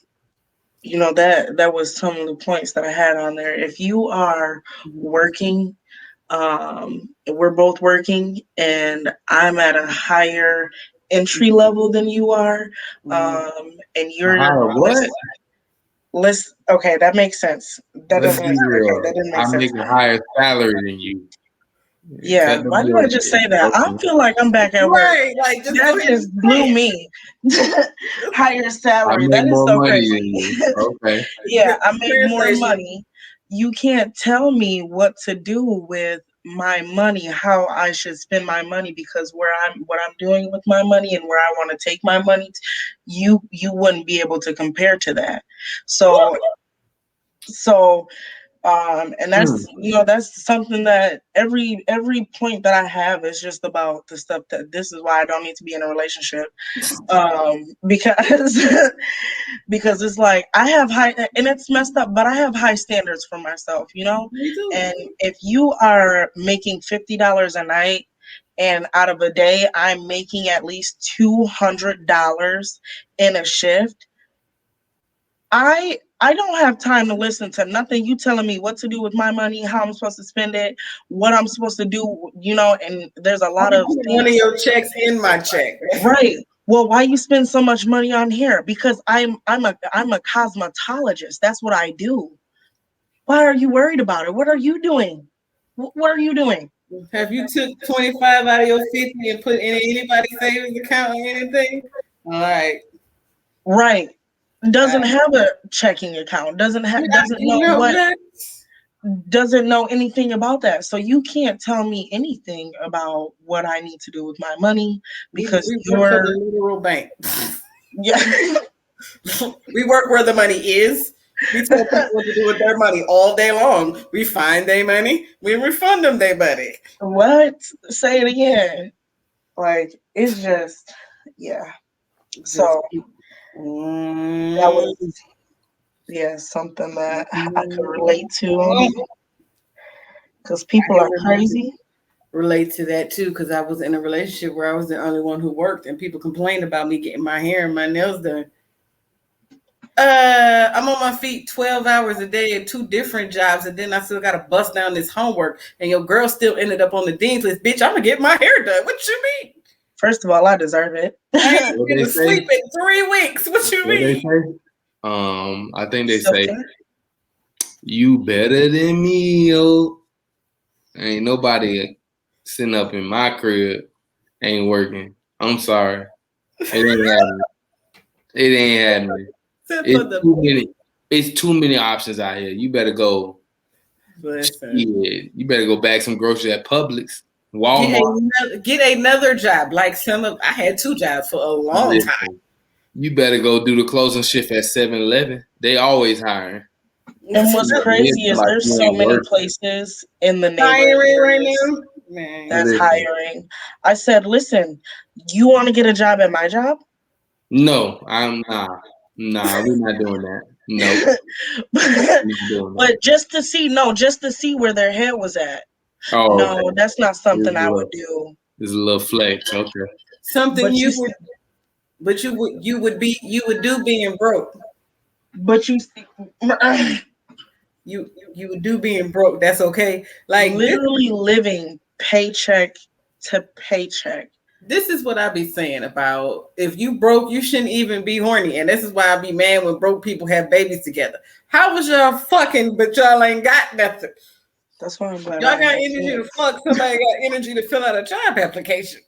was some of the points that I had on there. If you are working, we're both working, and I'm at a higher entry level than you are, and you're What? let's okay, that makes sense. That Let's doesn't be okay, real. that didn't make I sense. make a higher salary than you. Yeah, Cut the why did I just say bullshit. that? I feel like I'm back at work. Right, like just go That ahead just and blew say it. me. Higher I salary. make That is more so money crazy. than you. Okay. Yeah, I make more Translation. money. You can't tell me what to do with my money, how I should spend my money, because what I'm doing with my money and where I want to take my money, you wouldn't be able to compare to that. So so and Hmm. that's something that every point that I have is just about the stuff that this is why I don't need to be in a relationship, because because it's like I have high, and it's messed up, but I have high standards for myself. Me too. And if you are making $50 a night, and out of a day I'm making at least $200 in a shift, I don't have time to listen to nothing you telling me what to do with my money, how I'm supposed to spend it, what I'm supposed to do. And there's a lot of One of things. your checks in my check. Right. Well, why you spend so much money on hair? Because I'm a cosmetologist. That's what I do. Why are you worried about it? What are you doing? What are you doing? Have you took 25 out of your 50 and put in anybody's savings account or anything? All right. Right. Doesn't have a checking account. You know what? Doesn't know anything about that. So you can't tell me anything about what I need to do with my money because We work for you're the literal bank. yeah. We work where the money is. We tell people what to do with their money all day long. We find their money. We refund them their money. What? Say it again. Like it's just yeah. So that was something that I could relate to because people are crazy. Relate to that too because I was in a relationship where I was the only one who worked and people complained about me getting my hair and my nails done. I'm on my feet 12 hours a day at two different jobs, and then I still got to bust down this homework. And your girl still ended up on the dean's list. Bitch, I'm gonna get my hair done. What you mean? First of all, I deserve it. I ain't been to sleep in 3 weeks. What you mean? They say? I think they say Something. you better than me, yo. Ain't nobody sitting up in my crib ain't working. I'm sorry. It ain't happening. It ain't happening. It's too many options out here. You better go. Listen. You better go bag some groceries at Publix, Walmart. Get another job. Like I had 2 jobs for a long time. You better go do the closing shift at 7-Eleven. They always hiring. And what's crazy is there's so many places in the neighborhood right now. Man. That's hiring. I said, listen, you want to get a job at my job? No, I'm not. Nah, we're not doing that. No. But just to see where their head was at. Oh, no, okay. That's not something I would do. There's a little flex, okay. Something but you would do being broke. But you would do being broke. That's okay. Like literally living paycheck to paycheck. this is what I be saying about if you broke, you shouldn't even be horny. And this is why I be mad when broke people have babies together. How was y'all fucking, but y'all ain't got nothing? That's why I'm glad Y'all I got have energy to kids. fuck, somebody got energy to fill out a job application.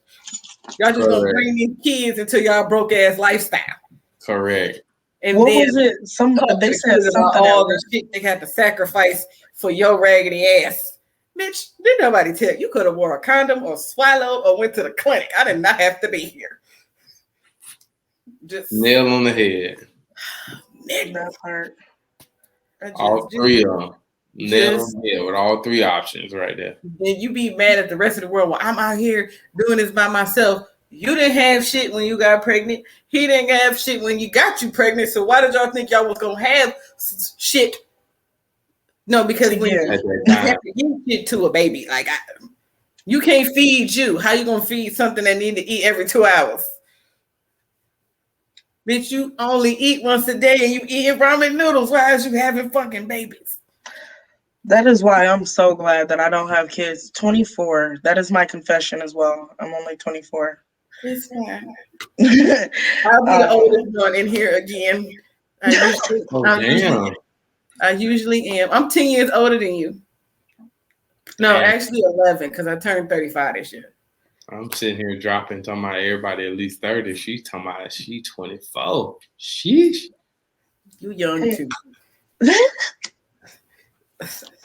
Y'all just gonna Correct. bring these kids into y'all broke ass lifestyle. Correct. And What then was it? talk to They the said kids about something at all work. the shit they had to sacrifice for your raggedy ass. Bitch, didn't nobody tell you? You could have wore a condom or swallowed or went to the clinic. I did not have to be here. Just Nail on the head. nigga. That part. All three of them. Nail on the head with all three options right there. Then you be mad at the rest of the world. Well, I'm out here doing this by myself. You didn't have shit when you got pregnant. He didn't have shit when you got you pregnant. So why did y'all think y'all was gonna have shit? No, because when Yeah. At that you time. have to give shit to a baby, like you can't feed you. How you gonna feed something that need to eat every 2 hours? Bitch, you only eat once a day and you eating ramen noodles. Why is you having fucking babies? That is why I'm so glad that I don't have kids. 24. That is my confession as well. I'm only 24. It's fine. I'll be the oldest one in here again. I usually, Oh, I damn. usually, I usually am. I'm 10 years older than you. No, Damn. actually 11 because I turned 35 this year. I'm sitting here dropping, talking about everybody at least 30. She's talking about she 24. Sheesh. You young too.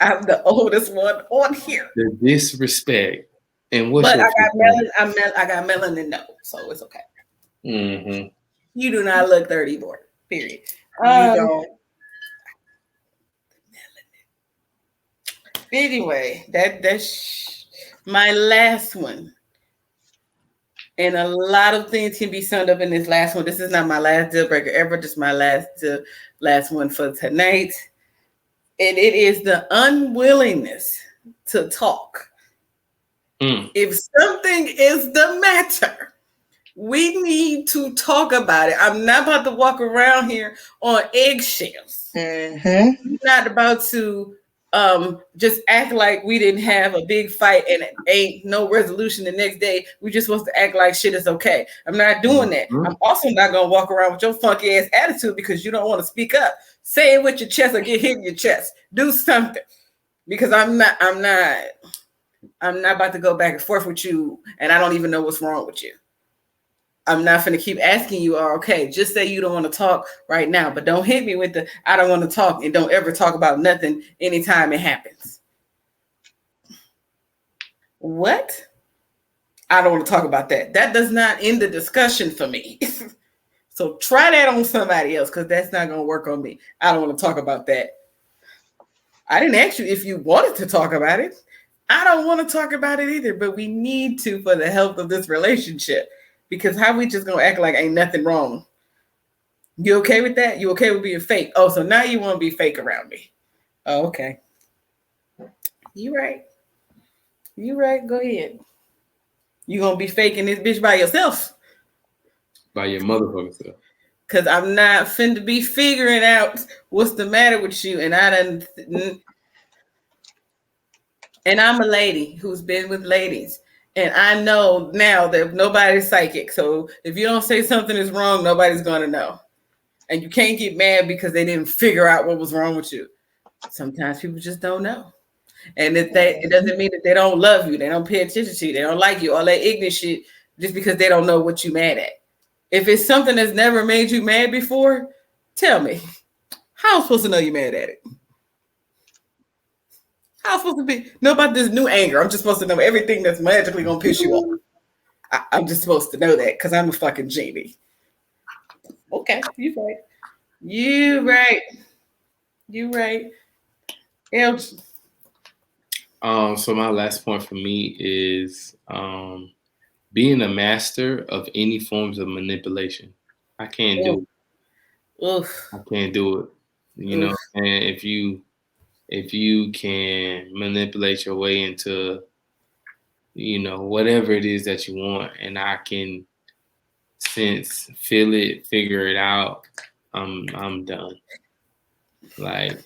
I'm the oldest one on here. The disrespect. And what's But your I got melanin though, so it's okay. Mm-hmm. You do not look 30, boy. Period. You don't. Anyway, that's my last one. And a lot of things can be summed up in this last one. This is not my last deal breaker ever, just my last one for tonight. And it is the unwillingness to talk. If something is the matter, we need to talk about it. I'm not about to walk around here on eggshells. Mm-hmm. I'm not about to just act like we didn't have a big fight and it ain't no resolution the next day. We just supposed to act like shit is okay. I'm not doing that. I'm also not gonna walk around with your funky ass attitude because you don't want to speak up. Say it with your chest or get hit in your chest. Do something. Because I'm not about to go back and forth with you and I don't even know what's wrong with you. I'm not going to keep asking you, okay, just say you don't want to talk right now, but don't hit me with the, I don't want to talk and don't ever talk about nothing anytime it happens. What? I don't want to talk about that. That does not end the discussion for me. So try that on somebody else because that's not going to work on me. I don't want to talk about that. I didn't ask you if you wanted to talk about it. I don't want to talk about it either, but we need to for the health of this relationship. Because how we just gonna act like ain't nothing wrong? You okay with that? You okay with being fake? Oh, so now you want to be fake around me? Oh, okay. You right. You right. Go ahead. You gonna be faking this bitch by yourself? By your motherfucking self. Cause I'm not finna be figuring out what's the matter with you, and and I'm a lady who's been with ladies. And I know now that nobody's psychic. So if you don't say something is wrong, nobody's going to know. And you can't get mad because they didn't figure out what was wrong with you. Sometimes people just don't know. And it doesn't mean that they don't love you. They don't pay attention to you. They don't like you. All that ignorant shit just because they don't know what you mad at. If it's something that's never made you mad before, tell me. How am I supposed to know you mad at it? How am I supposed to know about this new anger? I'm just supposed to know everything that's magically gonna piss you off. I'm just supposed to know that because I'm a fucking genie. Okay, you right. You right. You right. Elgin. So my last point for me is being a master of any forms of manipulation. I can't do it. Oof. I can't do it. You know, and if you can manipulate your way into, whatever it is that you want, and I can sense, feel it, figure it out, I'm done. Like,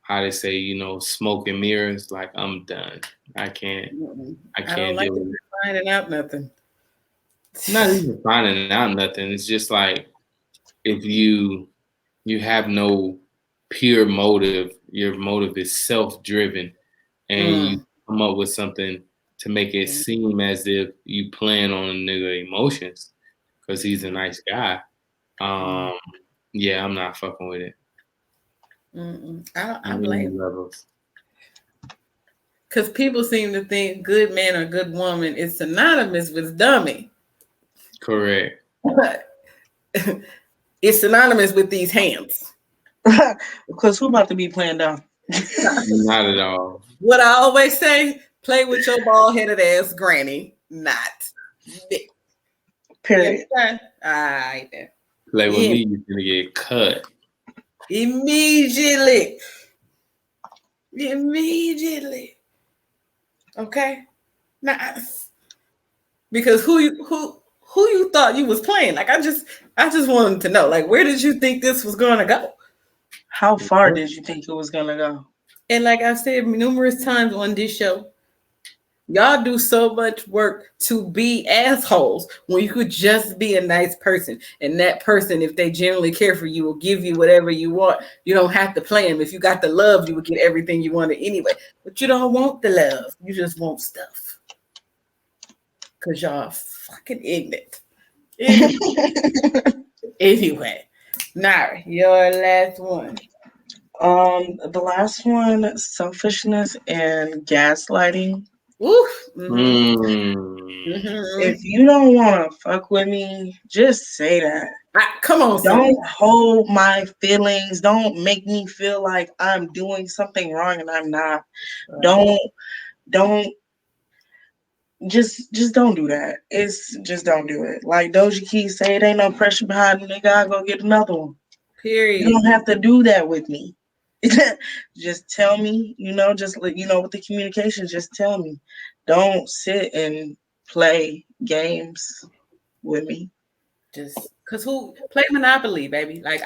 how they say, smoke and mirrors, like I'm done. I can't I don't like deal the with it. finding out nothing. Not even finding out nothing. It's just like if you have no pure motive, your motive is self-driven, and you Mm. come up with something to make it seem as if you plan on a nigga emotions because he's a nice guy. Um, yeah, I'm not fucking with it I on any blame. levels. Because people seem to think good man or good woman is synonymous with dummy. Correct. But it's synonymous with these hands. Because who about to be playing down? Not at all. What I always say, play with your bald headed ass granny, not me. You Period. understand? All right then. Like with Yeah. me, you're gonna get cut. Immediately. Immediately. Okay? Now, because who you thought you was playing? Like I just wanted to know, like, where did you think this was gonna go? How far did you think it was gonna go? And like I've said numerous times on this show, y'all do so much work to be assholes when you could just be a nice person. And that person, if they genuinely care for you, will give you whatever you want. You don't have to play them. If you got the love, you would get everything you wanted anyway. But you don't want the love. You just want stuff. Because y'all fucking ignorant. Anyway, Nari, your last one. The last one, selfishness and gaslighting. Ooh. If you don't want to fuck with me, just say that. Come on, Don't hold my feelings. Don't make me feel like I'm doing something wrong and I'm not. Don't just don't do that. It's just don't do it. Like Doja Key say, it ain't no pressure behind the nigga. I go get another one. Period. You don't have to do that with me. Just tell me, just let with the communication, just tell me. Don't sit and play games with me. Just because who play Monopoly, baby? Like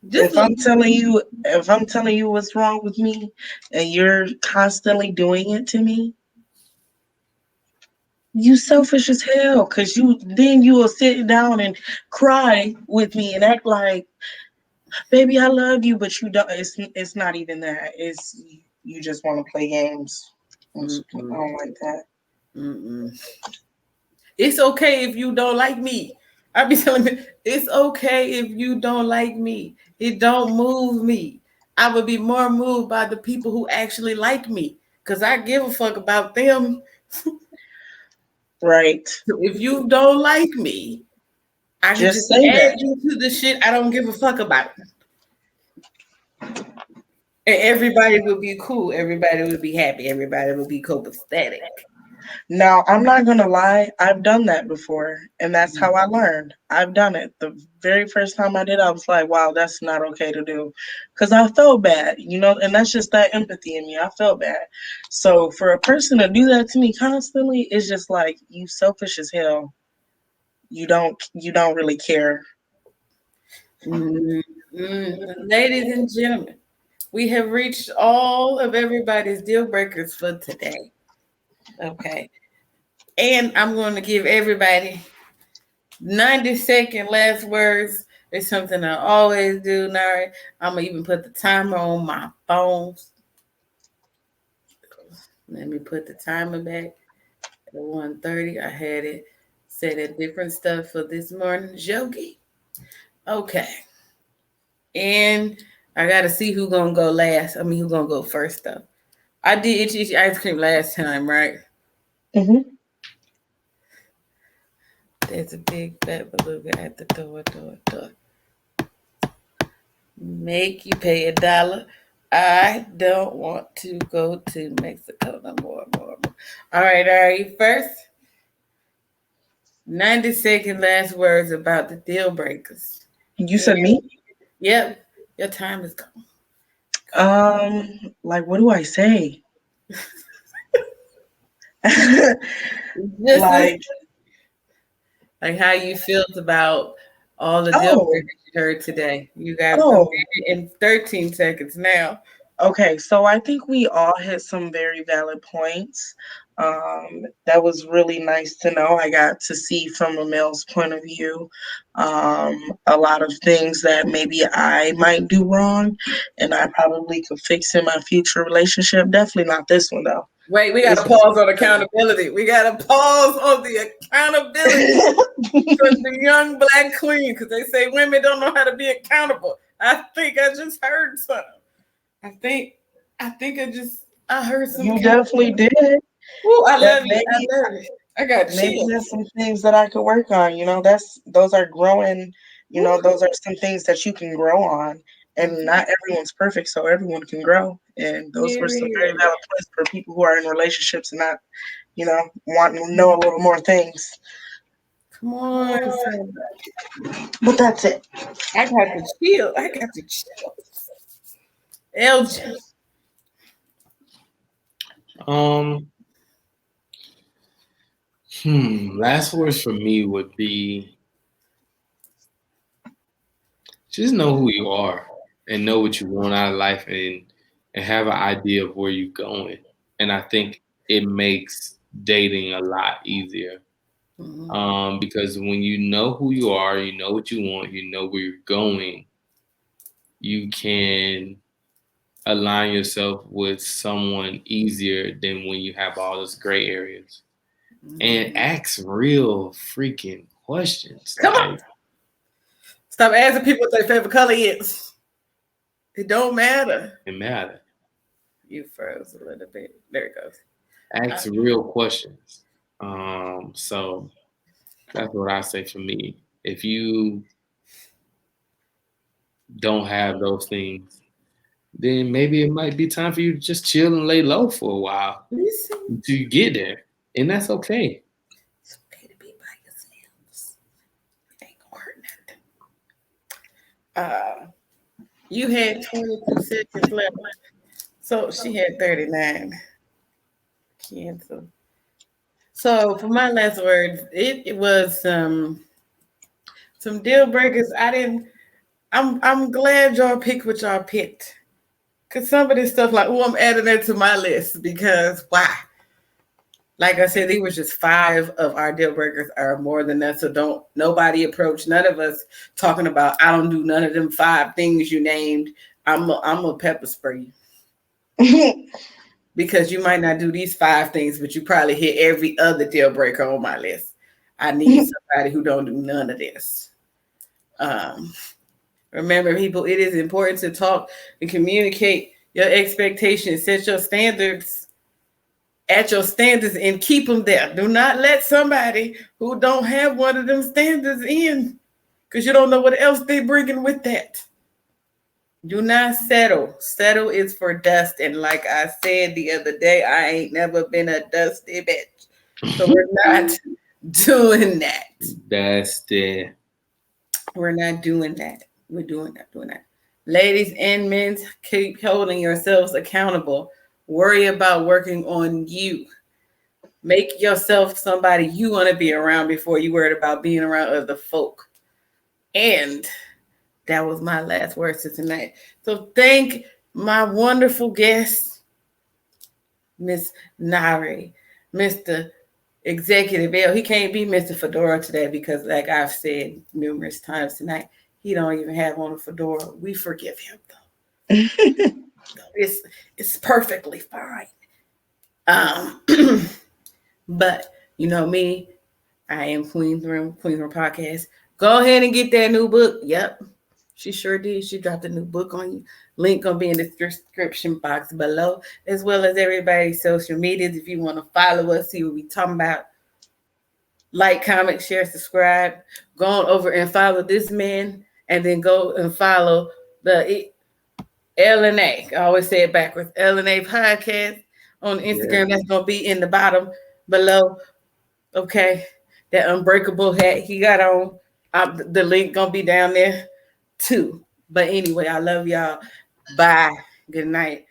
if I'm telling you what's wrong with me and you're constantly doing it to me, you selfish as hell. Cause you will sit down and cry with me and act like, baby, I love you, but you don't. It's not even that. It's you just want to play games. I don't like that. It's okay if you don't like me. I be telling me it's okay if you don't like me. It don't move me. I would be more moved by the people who actually like me because I give a fuck about them. Right. So if you don't like me, I can just say add that. you to the shit I don't give a fuck about. And everybody would be cool. Everybody would be happy. Everybody would be copacetic. Now, I'm not going to lie. I've done that before, and that's how I learned. I've done it. The very first time I did, I was like, wow, that's not okay to do. Because I felt bad, and that's just that empathy in me. I felt bad. So for a person to do that to me constantly, it's just like, you selfish as hell. You don't really care. Ladies and gentlemen, we have reached all of everybody's deal breakers for today. Okay. And I'm going to give everybody 90-second last words. It's something I always do, Nari. I'm going to even put the timer on my phone. Let me put the timer back at 1:30. I had it set at different stuff for this morning's yogi. Okay. And I got to see who's going to go last. I mean, who's going to go first, though. I did itchy ice cream last time, right? Mm-hmm. There's a big fat beluga at the door. Make you pay $1. I don't want to go to Mexico no more. All right, are you first? 90-second last words about the deal breakers. You said me? Yep, your time is gone. Like, what do I say? Like how you felt about all the deal breakers you heard today. You got in 13 seconds now. Okay, so I think we all hit some very valid points. That was really nice to know. I got to see from a male's point of view a lot of things that maybe I might do wrong and I probably could fix in my future relationship. Definitely not this one, though. Wait, we got This to pause on accountability. We got to pause on the accountability for the young black queen because they say women don't know how to be accountable. I think I just heard something. I think I heard some. You definitely did. Ooh, I That love you. I love you. I got maybe chills. there's some things that I could work on. Those are growing. Those are some things that you can grow on. And not everyone's perfect, so everyone can grow. And those were some very Period. valid points for people who are in relationships and not, wanting to know a little more things. Come on, son. But that's it. I got the chill. I got the chills. Elgin. Um, Last words for me would be just know who you are and know what you want out of life and have an idea of where you're going. And I think it makes dating a lot easier. Because when you know who you are, you know what you want, you know where you're going, you can align yourself with someone easier than when you have all those gray areas. And ask real freaking questions. Come on. Stop asking people what their favorite color is. It don't matter. It matter. You froze a little bit. There it goes. Ask real questions. So that's what I say for me. If you don't have those things, then maybe it might be time for you to just chill and lay low for a while until you get there. And that's okay. It's okay to be by yourselves. It ain't gonna hurt nothing. You had 22 seconds left. So she had 39. Cancel. So for my last words, it was some deal breakers. I'm glad y'all picked what y'all picked. Cause some of this stuff like, oh, I'm adding that to my list because why? Like I said, these were just 5 of our deal breakers are more than that. So don't nobody approach none of us talking about I don't do none of them 5 things you named. I'm a pepper spray you. Because you might not do these 5 things, but you probably hit every other deal breaker on my list. I need somebody who don't do none of this. Remember, people, it is important to talk and communicate your expectations, set your standards at your standards and keep them there. Do not let somebody who don't have one of them standards in because you don't know what else they're bringing with that. Do not settle. Settle is for dust. And like I said the other day, I ain't never been a dusty bitch. So we're not doing that. Dusty. We're not doing that. We're doing that. Ladies and men, keep holding yourselves accountable. Worry about working on you. Make yourself somebody you want to be around before you worried about being around other folk. And that was my last words to tonight. So thank my wonderful guest, Miss Nari, Mr. Executive L. He can't be Mr. Fedora today because, like I've said numerous times tonight, he don't even have on a fedora. We forgive him though. It's perfectly fine. But you know me, I am Queen's Room Podcast. Go ahead and get that new book. Yep, she sure did. She dropped a new book on you. Link gonna be in the description box below, as well as everybody's social medias. If you want to follow us, see what we talking about. Like, comment, share, subscribe. Go on over and follow this man, and then go and follow the LNA. I always say it backwards. LNA Podcast on Instagram. Yeah. That's gonna be in the bottom below. Okay, that unbreakable hat he got on. The link gonna be down there too. But anyway, I love y'all. Bye. Good night.